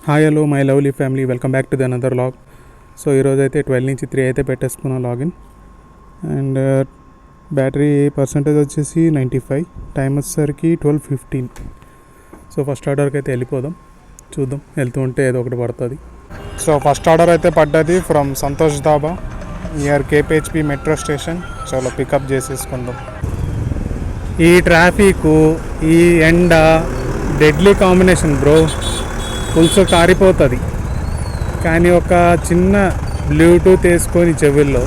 Hi hello my lovely family, welcome back to the another log. So ఈరోజు అయితే 12 నుంచి 3 అయితే పెట్టేసుకున్నాం లాగిన్. అండ్ బ్యాటరీ పర్సంటేజ్ వచ్చేసి 95, టైం వచ్చేసరికి 12:15. సో ఫస్ట్ ఆర్డర్కి అయితే వెళ్ళిపోదాం, చూద్దాం. వెళ్తూ ఉంటే ఏదో ఒకటి పడుతుంది. సో ఫస్ట్ ఆర్డర్ అయితే పడ్డది from Santosh Dhaba near KPHB metro station. చాలా పికప్ చేసేసుకుందాం. ఈ ట్రాఫిక్, ఈ ఎండ డెడ్లీ కాంబినేషన్ బ్రో. పులుసు కారిపోతుంది, కానీ ఒక చిన్న బ్లూటూత్ వేసుకొని చెవుల్లో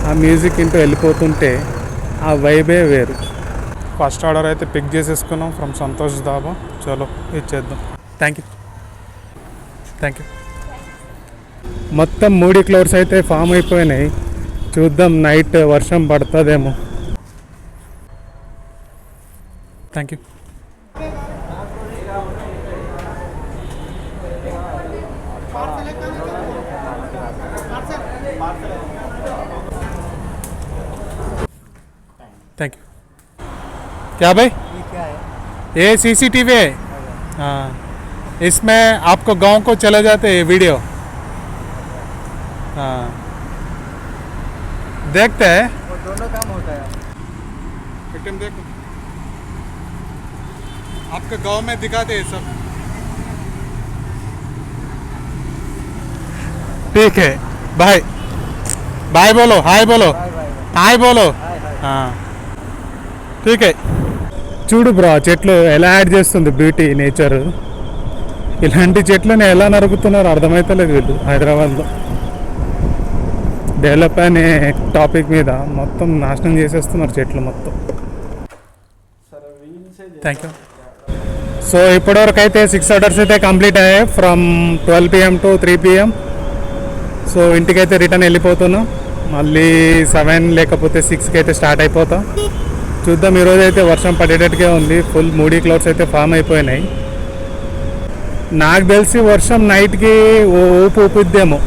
ఆ మ్యూజిక్ ఇంటూ వెళ్ళిపోతుంటే ఆ వైబే వేరు. ఫస్ట్ ఆర్డర్ అయితే పిక్ చేసేసుకున్నాం ఫ్రమ్ సంతోష్ ధాబా. చలో ఇచ్చేద్దాం. Thank you. మొత్తం 3 క్లౌడ్స్ అయితే ఫామ్ అయిపోయినాయి. చూద్దాం నైట్ వర్షం పడుతుందేమో. Thank you. Thank you. क्या भाई? ये क्या है? ये सीसीटीवी है. हाँ, इसमें आपको गांव को चले जाते हैं वीडियो. हाँ, देखते हैं. वो दोनों काम होता है. एकदम देखो, आपके गांव में दिखाते हैं सब. ठीक है, बाय बाय बोलो, हाय बोलो, बाय बाय. हाय बोलो. हाय हाय. हाँ ठीक है. చూడు బ్రో, ఆ చెట్లు ఎలా యాడ్ చేస్తుంది బ్యూటీ, నేచర్. ఇలాంటి చెట్లను ఎలా నరుకుతున్నారో అర్థమవుతలేదు వీళ్ళు. హైదరాబాద్లో డెవలప్ అనే టాపిక్ మీద మొత్తం నాశనం చేసేస్తున్నారు చెట్లు మొత్తం. Thank you. సో ఇప్పటివరకు అయితే 6 ఆర్డర్స్ అయితే కంప్లీట్ అయ్యాయి from 12 PM to 3 PM. So ఇంటికైతే రిటర్న్ వెళ్ళిపోతున్నాం. మళ్ళీ 7 లేకపోతే 6కి అయితే స్టార్ట్ అయిపోతాం. చూద్దాం. ఈరోజు అయితే వర్షం పడేటట్టుగా ఉంది. ఫుల్ మూడీ క్లౌడ్స్ అయితే ఫామ్ అయిపోయినాయి. నాకు తెలిసి వర్షం నైట్కి ఊపిద్దేమో.